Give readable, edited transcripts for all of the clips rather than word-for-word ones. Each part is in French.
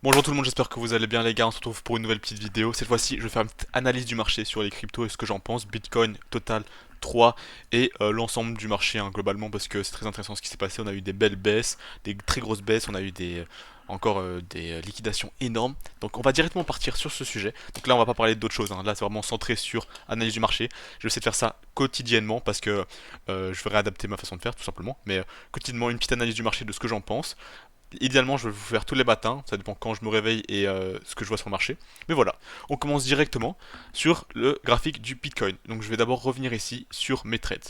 Bonjour tout le monde, j'espère que vous allez bien les gars, on se retrouve pour une nouvelle petite vidéo. Cette fois-ci, je vais faire une petite analyse du marché sur les cryptos et ce que j'en pense, Bitcoin, Total, 3 et l'ensemble du marché globalement parce que c'est très intéressant ce qui s'est passé. On a eu des belles baisses, des très grosses baisses, on a eu encore des liquidations énormes. Donc on va directement partir sur ce sujet. Donc là on va pas parler d'autre chose, hein. Là c'est vraiment centré sur analyse du marché. Je vais essayer de faire ça quotidiennement parce que je vais réadapter ma façon de faire tout simplement. Mais quotidiennement une petite analyse du marché de ce que j'en pense. Idéalement, je vais vous faire tous les matins, ça dépend quand je me réveille et ce que je vois sur le marché. Mais voilà, on commence directement sur le graphique du Bitcoin. Donc je vais d'abord revenir ici sur mes trades.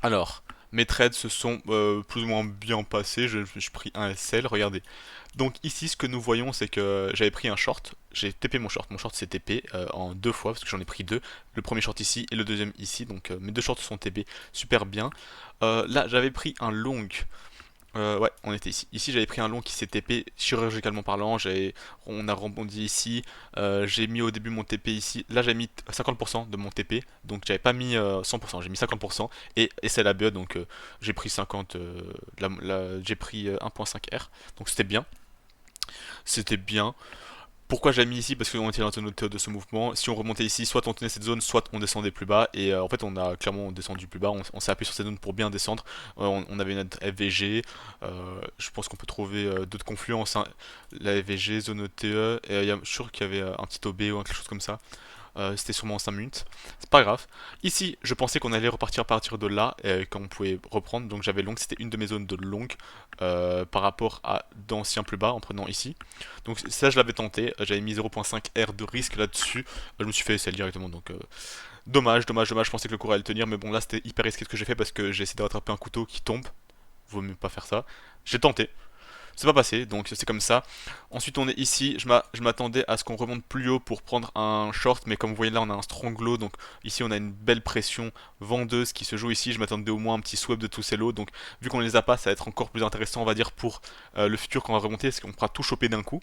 Alors, mes trades se sont plus ou moins bien passés, j'ai pris un SL, regardez. Donc ici, ce que nous voyons, c'est que j'avais pris un short, j'ai TP mon short s'est TP en deux fois, parce que j'en ai pris deux, le premier short ici et le deuxième ici, donc mes deux shorts sont TP super bien. Là, j'avais pris un long. Ouais, on était ici. Ici, j'avais pris un long qui s'est TP chirurgicalement parlant. On a rebondi ici. J'ai mis au début mon TP ici. Là, j'ai mis 50% de mon TP. Donc, j'avais pas mis 100%. J'ai mis 50%. Et c'est la BE. Donc, j'ai pris 50. J'ai pris 1.5 R. Donc, c'était bien. C'était bien. Pourquoi j'ai mis ici? Parce qu'on était dans une hauteur de ce mouvement. Si on remontait ici, soit on tenait cette zone, soit on descendait plus bas. Et en fait, on a clairement descendu plus bas. On s'est appuyé sur cette zone pour bien descendre. On avait notre FVG. Je pense qu'on peut trouver d'autres confluences, hein. La FVG, zone ETE. Et je suis sûr qu'il y avait un petit OB ou quelque chose comme ça. C'était sûrement en 5 minutes. C'est pas grave. Ici, je pensais qu'on allait repartir à partir de là, qu'on pouvait reprendre. Donc j'avais long, c'était une de mes zones de long par rapport à d'anciens plus bas en prenant ici. Donc ça, je l'avais tenté. J'avais mis 0.5 R de risque là-dessus. Je me suis fait SL directement. Donc dommage. Je pensais que le cours allait tenir. Mais bon, là, c'était hyper risqué ce que j'ai fait parce que j'ai essayé de rattraper un couteau qui tombe. Vaut mieux pas faire ça. J'ai tenté. C'est pas passé, donc c'est comme ça. Ensuite, on est ici. Je m'attendais à ce qu'on remonte plus haut pour prendre un short, mais comme vous voyez là, on a un strong low. Donc ici, on a une belle pression vendeuse qui se joue ici. Je m'attendais au moins un petit swap de tous ces lots. Donc vu qu'on les a pas, ça va être encore plus intéressant, on va dire, pour le futur quand on va remonter, parce qu'on pourra tout choper d'un coup.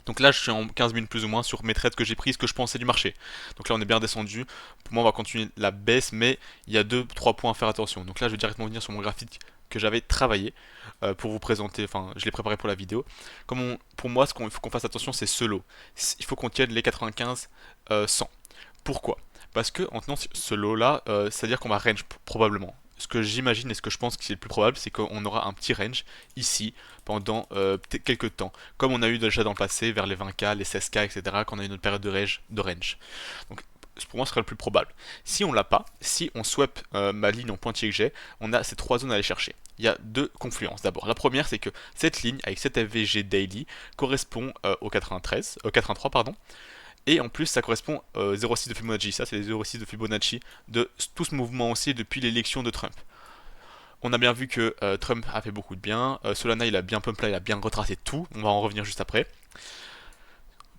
Donc là, je suis en 15 minutes plus ou moins sur mes trades que j'ai pris, ce que je pensais du marché. Donc là, on est bien descendu. Pour moi, on va continuer la baisse, mais il y a deux, trois points à faire attention. Donc là, je vais directement venir sur mon graphique que j'avais travaillé pour vous présenter. Enfin, je l'ai préparé pour la vidéo. Pour moi, ce qu'il faut qu'on fasse attention, c'est ce lot. Il faut qu'on tienne les 95 100. Pourquoi? Parce que en tenant ce lot-là, c'est-à-dire qu'on va range probablement. Ce que j'imagine et ce que je pense que c'est le plus probable, c'est qu'on aura un petit range ici pendant quelques temps, comme on a eu déjà dans le passé vers les 20K, les 16K, etc., quand on a eu notre période de range. Donc pour moi, ce serait le plus probable. Si on l'a pas, si on swap ma ligne en pointillé que j'ai, on a ces trois zones à aller chercher. Il y a deux confluences. D'abord, la première, c'est que cette ligne avec cette FVG daily correspond au 93, 83 pardon, et en plus, ça correspond 0,6 de Fibonacci. Ça, c'est les 0,6 de Fibonacci de tout ce mouvement aussi depuis l'élection de Trump. On a bien vu que Trump a fait beaucoup de bien. Solana, il a bien pump là, il a bien retracé tout. On va en revenir juste après.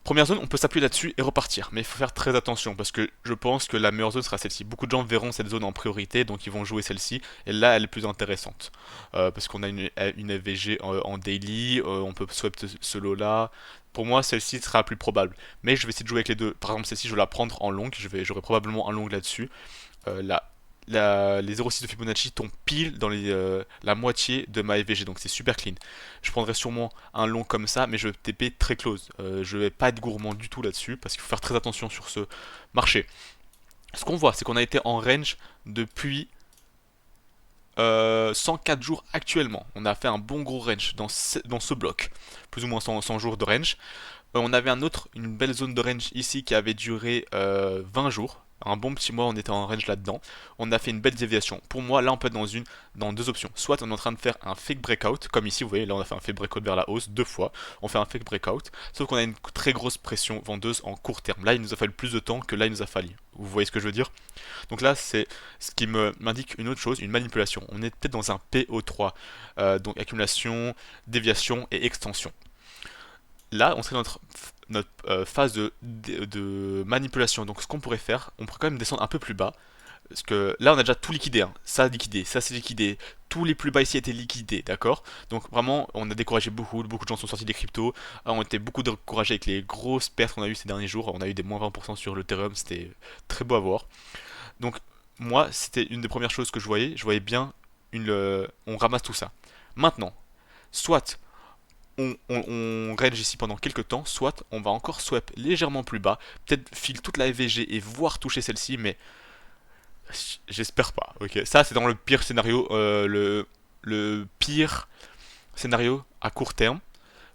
Première zone, on peut s'appuyer là-dessus et repartir. Mais il faut faire très attention parce que je pense que la meilleure zone sera celle-ci. Beaucoup de gens verront cette zone en priorité, donc ils vont jouer celle-ci. Et là, elle est plus intéressante. Parce qu'on a une FVG en daily, on peut swap ce lot-là. Pour moi, celle-ci sera la plus probable. Mais je vais essayer de jouer avec les deux. Par exemple, celle-ci, je vais la prendre en long. J'aurai probablement un long là-dessus. Les 0,6 de Fibonacci tombent pile dans la moitié de ma FVG, donc c'est super clean. Je prendrai sûrement un long comme ça, mais je vais TP très close. Je vais pas être gourmand du tout là-dessus, parce qu'il faut faire très attention sur ce marché. Ce qu'on voit, c'est qu'on a été en range depuis 104 jours actuellement. On a fait un bon gros range dans ce bloc, plus ou moins 100 jours de range. On avait une belle zone de range ici qui avait duré 20 jours. Un bon petit mois, on était en range là-dedans. On a fait une belle déviation. Pour moi, là, on peut être dans deux options. Soit on est en train de faire un fake breakout, comme ici, vous voyez, là, on a fait un fake breakout vers la hausse deux fois. On fait un fake breakout, sauf qu'on a une très grosse pression vendeuse en court terme. Là, il nous a fallu plus de temps que là, il nous a fallu. Vous voyez ce que je veux dire? Donc là, c'est ce qui m'indique une autre chose, une manipulation. On est peut-être dans un PO3, donc accumulation, déviation et extension. Là, on serait dans notre phase de manipulation. Donc, ce qu'on pourrait faire, on pourrait quand même descendre un peu plus bas. Parce que là, on a déjà tout liquidé, hein. Ça liquidé, ça c'est liquidé. Tous les plus bas ici étaient liquidés, d'accord? Donc, vraiment, on a découragé beaucoup de gens sont sortis des cryptos. On était beaucoup découragés avec les grosses pertes qu'on a eues ces derniers jours. On a eu des moins 20% sur l'Ethereum, c'était très beau à voir. Donc, moi, c'était une des premières choses que je voyais. Je voyais bien on ramasse tout ça. Maintenant, soit on range ici pendant quelques temps, soit on va encore swap légèrement plus bas, peut-être file toute la FVG et voir toucher celle-ci, mais j'espère pas. Ok, ça c'est dans le pire scénario, le pire scénario à court terme.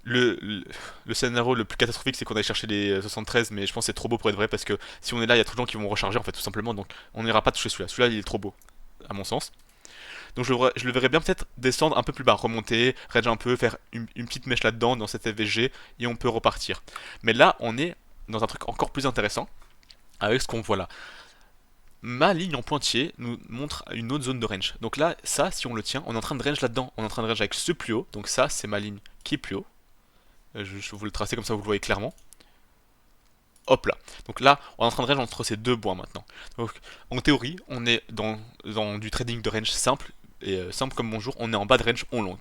Le scénario le plus catastrophique, c'est qu'on aille chercher les 73, mais je pense que c'est trop beau pour être vrai parce que si on est là, il y a trop de gens qui vont recharger en fait, tout simplement. Donc on n'ira pas toucher celui-là. Celui-là, il est trop beau, à mon sens. Donc je le verrais bien peut-être descendre un peu plus bas, remonter, range un peu, faire une petite mèche là-dedans, dans cette FVG, et on peut repartir. Mais là, on est dans un truc encore plus intéressant, avec ce qu'on voit là. Ma ligne en pointillé nous montre une autre zone de range. Donc là, ça, si on le tient, on est en train de range là-dedans. On est en train de range avec ce plus haut. Donc ça, c'est ma ligne qui est plus haut. Je vais vous le tracer comme ça, vous le voyez clairement. Hop là. Donc là, on est en train de range entre ces deux points maintenant. Donc en théorie, on est dans du trading de range simple. Et simple comme bonjour, on est en bas de range, on long.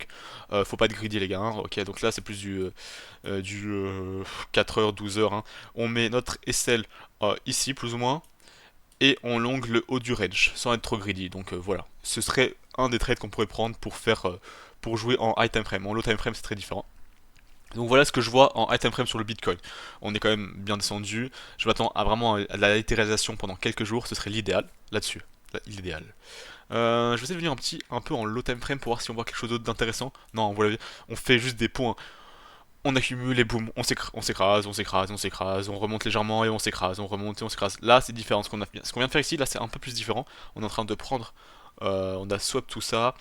Faut pas être greedy les gars, hein. Ok, donc là c'est plus du 4h, 12h. Hein. On met notre SL ici plus ou moins. Et on long le haut du range, sans être trop greedy. Donc voilà. Ce serait un des trades qu'on pourrait prendre pour faire pour jouer en high time frame. En low time frame c'est très différent. Donc voilà ce que je vois en item frame sur le Bitcoin. On est quand même bien descendu. Je m'attends à vraiment à la latéralisation pendant quelques jours. Ce serait l'idéal là-dessus. L'idéal. Je vais essayer de venir un peu en low time frame pour voir si on voit quelque chose d'autre d'intéressant. Non, vous l'avez. On fait juste des points. On accumule et boum, on s'écrase, on s'écrase, on s'écrase, on remonte légèrement et on s'écrase, on remonte et on s'écrase. Là, c'est différent. Ce qu'on vient de faire ici, là, c'est un peu plus différent. On est en train de prendre. On a swap tout ça.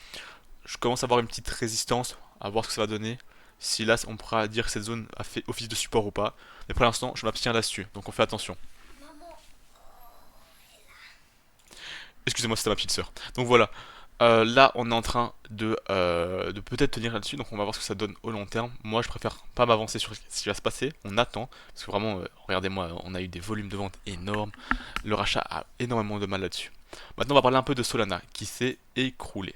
Je commence à avoir une petite résistance, à voir ce que ça va donner. Si là on pourra dire que cette zone a fait office de support ou pas. Mais pour l'instant je m'abstiens là-dessus, donc on fait attention. Excusez-moi c'était ma petite sœur. Donc voilà, là on est en train de peut-être tenir là-dessus, donc on va voir ce que ça donne au long terme. Moi je préfère pas m'avancer sur ce qui va se passer, on attend, parce que vraiment, regardez-moi, on a eu des volumes de vente énormes, le rachat a énormément de mal là-dessus. Maintenant on va parler un peu de Solana, qui s'est écroulé.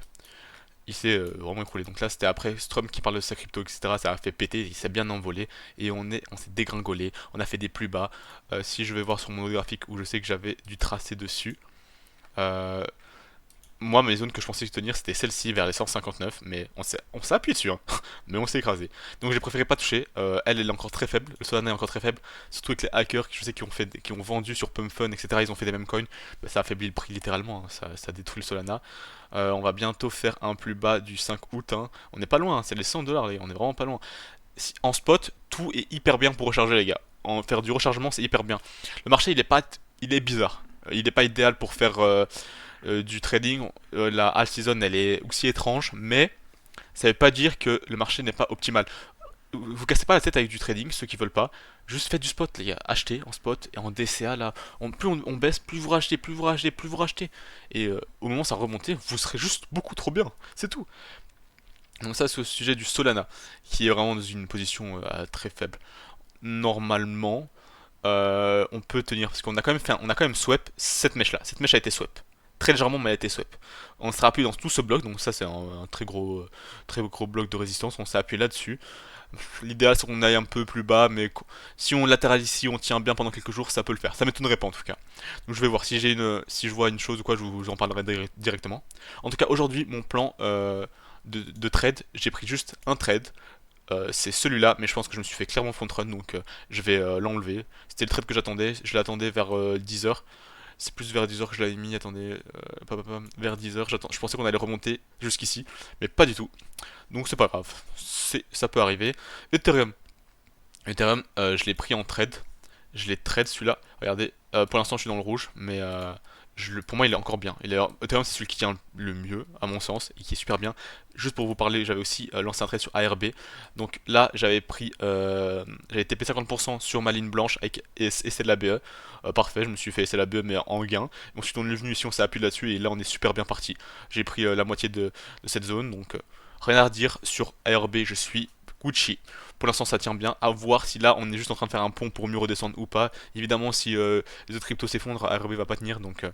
Il s'est vraiment écroulé. Donc là, c'était après Strum qui parle de sa crypto, etc. Ça a fait péter, il s'est bien envolé et on s'est dégringolé. On a fait des plus bas. Si je vais voir sur mon graphique où je sais que j'avais du tracé dessus, euh, moi, mes zones que je pensais tenir, c'était celle-ci vers les 159, mais on s'est appuyé dessus, hein. Mais on s'est écrasé. Donc j'ai préféré pas toucher. Elle est encore très faible. Le Solana est encore très faible. Surtout avec les hackers, je sais, qui ont vendu sur Pumpfun, etc. Ils ont fait des mêmes coins. Bah, ça affaiblit le prix littéralement, hein. Ça détruit le Solana. On va bientôt faire un plus bas du 5 août. Hein. On n'est pas loin, hein. C'est les 100 dollars, on est vraiment pas loin. En spot, tout est hyper bien pour recharger, les gars. Faire du rechargement, c'est hyper bien. Le marché, il est bizarre. Il n'est pas idéal pour faire du trading. La all season, elle est aussi étrange, mais ça veut pas dire que le marché n'est pas optimal. Vous cassez pas la tête avec du trading, ceux qui veulent pas. Juste faites du spot, les gars. Achetez en spot et en DCA là. Plus on baisse, plus vous rachetez, plus vous rachetez, plus vous rachetez. Et au moment où ça remonter, vous serez juste beaucoup trop bien. C'est tout. Donc ça c'est au sujet du Solana, qui est vraiment dans une position très faible. Normalement, on peut tenir parce qu'on a quand même on a quand même swap cette mèche là. Cette mèche a été swap. Très légèrement, mais elle a été swap. On sera appuyé dans tout ce bloc, donc ça c'est un très gros bloc de résistance. On s'est appuyé là-dessus. L'idéal c'est qu'on aille un peu plus bas, mais si on latéral ici, on tient bien pendant quelques jours, ça peut le faire. Ça m'étonnerait pas en tout cas. Donc je vais voir si je vois une chose ou quoi, j'en parlerai directement. En tout cas, aujourd'hui, mon plan de trade, j'ai pris juste un trade. C'est celui-là, mais je pense que je me suis fait clairement front run, donc je vais l'enlever. C'était le trade que j'attendais, je l'attendais vers 10h. C'est plus vers 10h que je l'avais mis, attendez, vers 10h, je pensais qu'on allait remonter jusqu'ici, mais pas du tout. Donc c'est pas grave, ça peut arriver. Ethereum, je l'ai pris en trade, je l'ai trade celui-là, regardez, pour l'instant je suis dans le rouge, mais pour moi il est encore bien. Ethereum c'est celui qui tient le mieux à mon sens et qui est super bien. Juste pour vous parler, j'avais aussi lancé un trade sur ARB. Donc là j'avais TP 50% sur ma ligne blanche avec essai de la BE. Parfait, je me suis fait essai de la BE mais en gain. Ensuite on est venu ici, on s'est appuyé là-dessus et là on est super bien parti. J'ai pris la moitié de cette zone, donc rien à redire sur ARB, je suis Gucci. Pour l'instant ça tient bien, à voir si là on est juste en train de faire un pont pour mieux redescendre ou pas. Évidemment si les autres cryptos s'effondrent, ARB va pas tenir, donc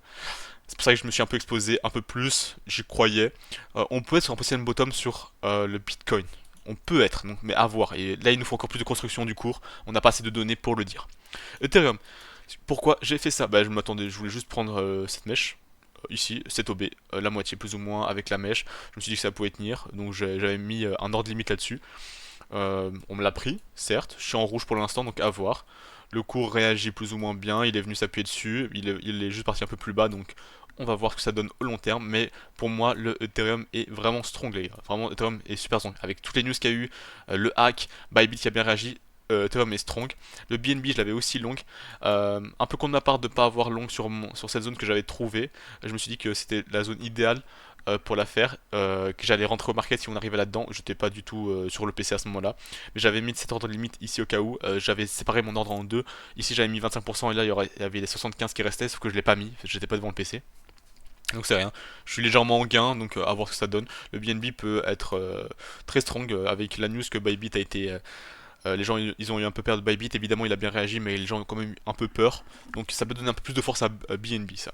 c'est pour ça que je me suis un peu exposé un peu plus, j'y croyais. On peut être sur un possible bottom sur le Bitcoin. On peut être, donc, mais à voir. Et là il nous faut encore plus de construction du cours, on n'a pas assez de données pour le dire. Ethereum, pourquoi j'ai fait ça? Bah je m'attendais, je voulais juste prendre cette mèche. Ici, cette OB, la moitié plus ou moins avec la mèche. Je me suis dit que ça pouvait tenir, donc j'avais mis un ordre limite là-dessus. On me l'a pris, certes, je suis en rouge pour l'instant, donc à voir. Le cours réagit plus ou moins bien, il est venu s'appuyer dessus, il est juste parti un peu plus bas, donc on va voir ce que ça donne au long terme. Mais pour moi, le Ethereum est vraiment strong, les gars. Vraiment, Ethereum est super strong. Avec toutes les news qu'il y a eu, le hack, Bybit qui a bien réagi, Ethereum est strong. Le BNB, je l'avais aussi long. Un peu contre ma part de ne pas avoir long sur cette zone que j'avais trouvée. Je me suis dit que c'était la zone idéale pour la faire, que j'allais rentrer au market si on arrivait là-dedans. J'étais pas du tout sur le PC à ce moment-là, mais j'avais mis cet ordre limite ici au cas où. J'avais séparé mon ordre en deux. Ici j'avais mis 25% et là il y avait les 75 qui restaient, sauf que je l'ai pas mis, j'étais pas devant le PC. Donc c'est rien. Je suis légèrement en gain, donc à voir ce que ça donne. Le BNB peut être très strong avec la news que Bybit a été. Les gens ils ont eu un peu peur de Bybit, évidemment il a bien réagi, mais les gens ont quand même eu un peu peur. Donc ça peut donner un peu plus de force à BNB ça.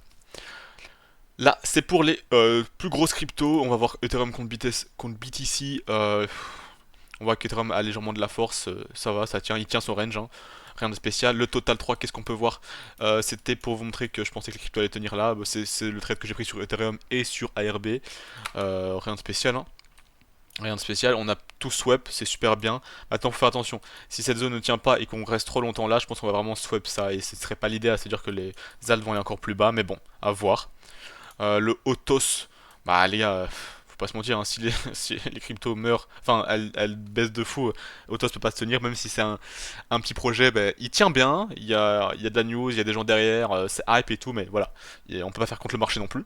Là, c'est pour les plus grosses cryptos. On va voir Ethereum contre BTC. On voit qu'Ethereum a légèrement de la force. Ça va, ça tient, il tient son range, hein. Rien de spécial. Le total 3, qu'est-ce qu'on peut voir? C'était pour vous montrer que je pensais que les cryptos allaient tenir là. Bah, c'est le trade que j'ai pris sur Ethereum et sur ARB. Rien de spécial, hein. Rien de spécial, on a tout swap, c'est super bien. Maintenant, faut faire attention. Si cette zone ne tient pas et qu'on reste trop longtemps là, je pense qu'on va vraiment swap ça. Et ce serait pas l'idéal, c'est-à-dire que les alt vont aller encore plus bas. Mais bon, à voir. Le Autos, bah les gars, faut pas se mentir, hein, si, si les cryptos meurent, enfin elles baissent de fou, Autos peut pas se tenir, même si c'est un petit projet, bah, il tient bien, il y a de la news, il y a des gens derrière, c'est hype et tout, mais voilà, on peut pas faire contre le marché non plus.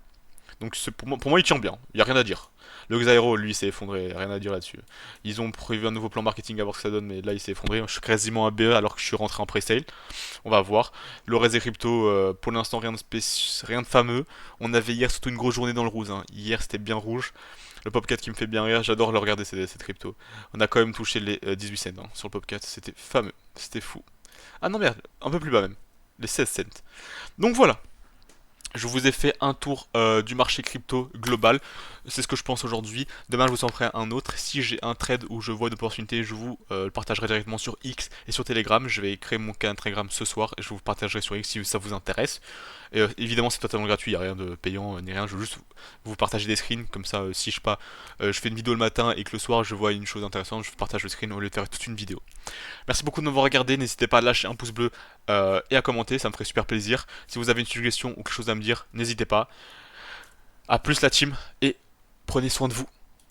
Donc pour moi il tient bien, il y a rien à dire. Le Xaero, lui, s'est effondré, rien à dire là-dessus. Ils ont prévu un nouveau plan marketing à voir ce que ça donne, mais là il s'est effondré. Je suis quasiment à BE alors que je suis rentré en pre-sale. On va voir. Le reste des cryptos, pour l'instant, rien de fameux. On avait hier surtout une grosse journée dans le rouge, hein. Hier, c'était bien rouge. Le Popcat qui me fait bien rire, j'adore le regarder cette crypto. On a quand même touché les 18 cents, hein, sur le Popcat, c'était fameux, c'était fou. Ah non, merde, un peu plus bas même, les 16 cents. Donc voilà, je vous ai fait un tour du marché crypto global. C'est ce que je pense aujourd'hui. Demain, je vous en ferai un autre. Si j'ai un trade où je vois une opportunité, je vous le partagerai directement sur X et sur Telegram. Je vais créer mon canal Telegram ce soir et je vous partagerai sur X si ça vous intéresse. Et évidemment, c'est totalement gratuit. Il n'y a rien de payant ni rien. Je veux juste vous partager des screens. Comme ça, si je sais pas, je fais une vidéo le matin et que le soir je vois une chose intéressante, je vous partage le screen au lieu de faire toute une vidéo. Merci beaucoup de m'avoir regardé, n'hésitez pas à lâcher un pouce bleu et à commenter, ça me ferait super plaisir. Si vous avez une suggestion ou quelque chose à me dire, n'hésitez pas. A plus la team et prenez soin de vous.